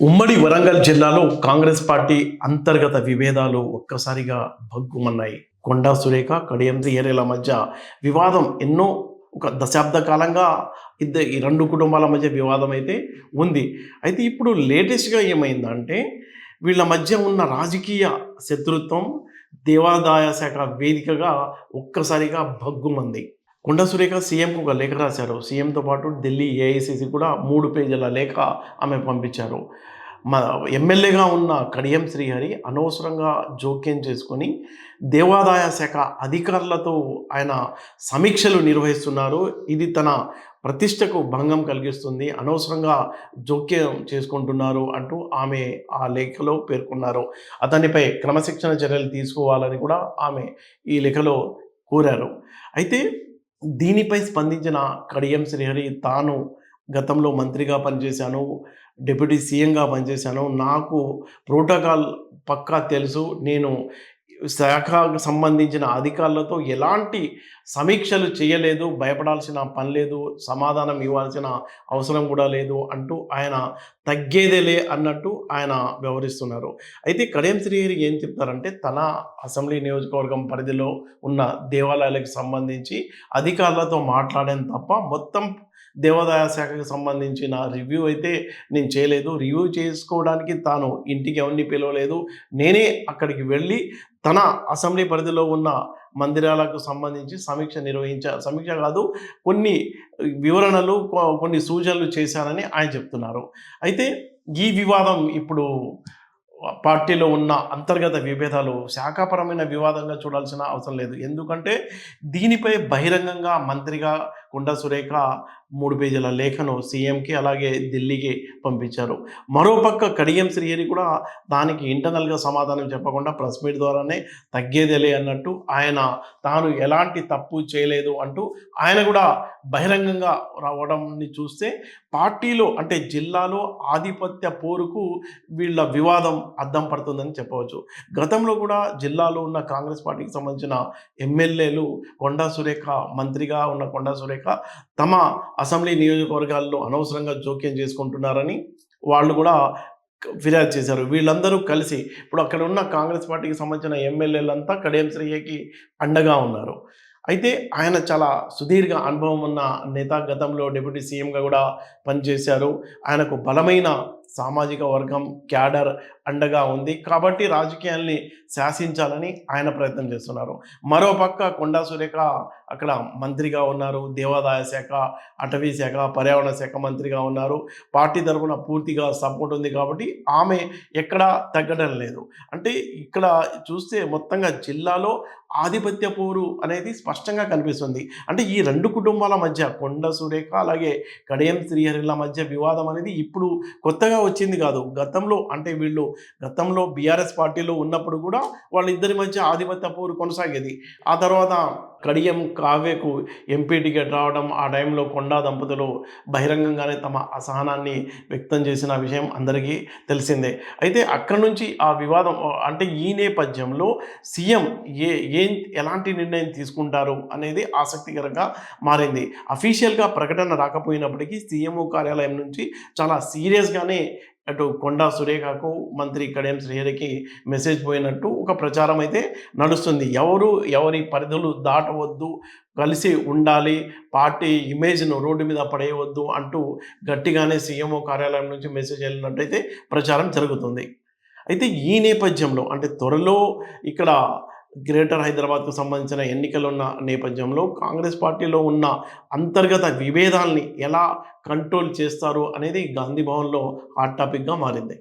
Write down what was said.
ఉమ్మడి వరంగల్ జిల్లాలో కాంగ్రెస్ పార్టీ అంతర్గత విభేదాలు ఒక్కసారిగా భగ్గుమన్నాయి. కొండా సురేఖ, కడియం శ్రీహరిల మధ్య వివాదం ఎన్నో ఒక దశాబ్ద కాలంగా ఈ 2 కుటుంబాల మధ్య వివాదం అయితే ఉంది. అయితే ఇప్పుడు లేటెస్ట్‌గా ఏమైందంటే వీళ్ళ మధ్య ఉన్న రాజకీయ శత్రుత్వం దేవాదాయ శాఖ వేదికగా ఒక్కసారిగా భగ్గుమంది. కొండా సురేఖ సీఎంకు ఒక లేఖ రాశారు. సీఎంతో పాటు ఢిల్లీ ఏఐసీసీ కూడా 3 పేజీల లేఖ ఆమె పంపించారు. మా ఎమ్మెల్యేగా ఉన్న కడియం శ్రీహరి అనవసరంగా జోక్యం చేసుకొని దేవాదాయ శాఖ అధికారులతో ఆయన సమీక్షలు నిర్వహిస్తున్నారు. ఇది తన ప్రతిష్టకు భంగం కలిగిస్తుంది. అనవసరంగా జోక్యం చేసుకుంటున్నారు అంటూ ఆమె ఆ లేఖలో పేర్కొన్నారు. అతనిపై క్రమశిక్షణ చర్యలు తీసుకోవాలని కూడా ఆమె ఈ లేఖలో కోరారు. అయితే దీనిపై స్పందించిన కడియం శ్రీహరి తాను గతంలో మంత్రిగా పనిచేశాను, డిప్యూటీ సీఎంగా పనిచేశాను. నాకు ప్రోటోకాల్ పక్కా తెలుసు. నేను శాఖకు సంబంధించిన అధికారులతో ఎలాంటి సమీక్షలు చేయలేదు. భయపడాల్సిన పని లేదు. సమాధానం ఇవ్వాల్సిన అవసరం కూడా లేదు అంటూ ఆయన తగ్గేదేలే అన్నట్టు ఆయన వ్యవహరిస్తున్నారు. అయితే కడియం శ్రీహరి ఏం చెప్తారంటే తన అసెంబ్లీ నియోజకవర్గం పరిధిలో ఉన్న దేవాలయాలకు సంబంధించి అధికారులతో మాట్లాడాను తప్ప మొత్తం దేవాదాయ శాఖకు సంబంధించిన రివ్యూ అయితే నేను చేయలేదు. రివ్యూ చేసుకోవడానికి తాను ఇంటికి ఎవరిని పిలవలేదు. నేనే అక్కడికి వెళ్ళి తన అసెంబ్లీ పరిధిలో ఉన్న మందిరాలకు సంబంధించి సమీక్ష కాదు, కొన్ని వివరణలు, కొన్ని సూచనలు చేశానని ఆయన చెప్తున్నారు. అయితే ఈ వివాదం ఇప్పుడు పార్టీలో ఉన్న అంతర్గత విభేదాలు శాఖాపరమైన వివాదంగా చూడాల్సిన అవసరం లేదు. ఎందుకంటే దీనిపై బహిరంగంగా మంత్రిగా కొండా సురేఖ 3 పేజీల లేఖను సీఎంకి అలాగే ఢిల్లీకి పంపించారు. మరోపక్క కడియం శ్రీహరి కూడా దానికి ఇంటర్నల్గా సమాధానం చెప్పకుండా ప్రెస్ మీట్ ద్వారానే తగ్గేదేలే అన్నట్టు ఆయన తాను ఎలాంటి తప్పు చేయలేదు అంటూ ఆయన కూడా బహిరంగంగా రావడాన్ని చూస్తే పార్టీలో అంటే జిల్లాలో ఆధిపత్య పోరుకు వీళ్ళ వివాదం అద్దం పడుతుందని చెప్పవచ్చు. గతంలో కూడా జిల్లాలో ఉన్న కాంగ్రెస్ పార్టీకి సంబంధించిన ఎమ్మెల్యేలు కొండా సురేఖ మంత్రిగా ఉన్న కొండా సురేఖ తమ అసెంబ్లీ నియోజకవర్గాల్లో అనవసరంగా జోక్యం చేసుకుంటున్నారని వాళ్ళు కూడా ఫిర్యాదు చేశారు. వీళ్ళందరూ కలిసి ఇప్పుడు అక్కడ ఉన్న కాంగ్రెస్ పార్టీకి సంబంధించిన ఎమ్మెల్యేలంతా కడియం శ్రీహరికి అండగా ఉన్నారు. అయితే ఆయన చాలా సుదీర్ఘ అనుభవం ఉన్న నేత, గతంలో డిప్యూటీ సీఎంగా కూడా పనిచేశారు. ఆయనకు బలమైన సామాజిక వర్గం క్యాడర్ అండగా ఉంది. కాబట్టి రాజకీయాల్ని శాసించాలని ఆయన ప్రయత్నం చేస్తున్నారు. మరోపక్క కొండా సురేఖ అక్కడ మంత్రిగా ఉన్నారు. దేవాదాయ శాఖ, అటవీ శాఖ, పర్యావరణ శాఖ మంత్రిగా ఉన్నారు. పార్టీ తరఫున పూర్తిగా సపోర్ట్ ఉంది కాబట్టి ఆమె ఎక్కడా తగ్గడం లేదు. అంటే ఇక్కడ చూస్తే మొత్తంగా జిల్లాలో ఆధిపత్య పోరు అనేది స్పష్టంగా కనిపిస్తుంది. అంటే ఈ 2 కుటుంబాల మధ్య కొండా సురేఖ అలాగే కడియం శ్రీహరిల మధ్య వివాదం అనేది ఇప్పుడు కొత్తగా వచ్చింది కాదు. గతంలో బీఆర్ఎస్ పార్టీలో ఉన్నప్పుడు కూడా వాళ్ళిద్దరి మధ్య ఆధిపత్య పోరు కొనసాగేది. ఆ తర్వాత కడియం కావ్యకు ఎంపీ టికెట్ రావడం, ఆ టైంలో కొండా దంపతులు బహిరంగంగానే తమ అసహనాన్ని వ్యక్తం చేసిన విషయం అందరికీ తెలిసిందే. అయితే అక్కడి నుంచి ఆ వివాదం అంటే ఈ నేపథ్యంలో సీఎం ఎలాంటి నిర్ణయం తీసుకుంటారు అనేది ఆసక్తికరంగా మారింది. అఫీషియల్గా ప్రకటన రాకపోయినప్పటికీ సీఎంఓ కార్యాలయం నుంచి చాలా సీరియస్గానే అటు కొండా సురేఖకు, మంత్రి కడియం శ్రీహరికి మెసేజ్ పోయినట్టు ఒక ప్రచారం అయితే నడుస్తుంది. ఎవరి పరిధులు దాటవద్దు, కలిసి ఉండాలి, పార్టీ ఇమేజ్ను రోడ్డు మీద పడేయవద్దు అంటూ గట్టిగానే సీఎంఓ కార్యాలయం నుంచి మెసేజ్ వెళ్ళినట్టయితే ప్రచారం జరుగుతుంది. అయితే ఈ నేపథ్యంలో అంటే త్వరలో ఇక్కడ గ్రేటర్ హైదరాబాద్కు సంబంధించిన ఎన్నికలు ఉన్న నేపథ్యంలో కాంగ్రెస్ పార్టీలో ఉన్న అంతర్గత విభేదాల్ని ఎలా కంట్రోల్ చేస్తారు అనేది గాంధీ భవన్లో హాట్ టాపిక్గా మారింది.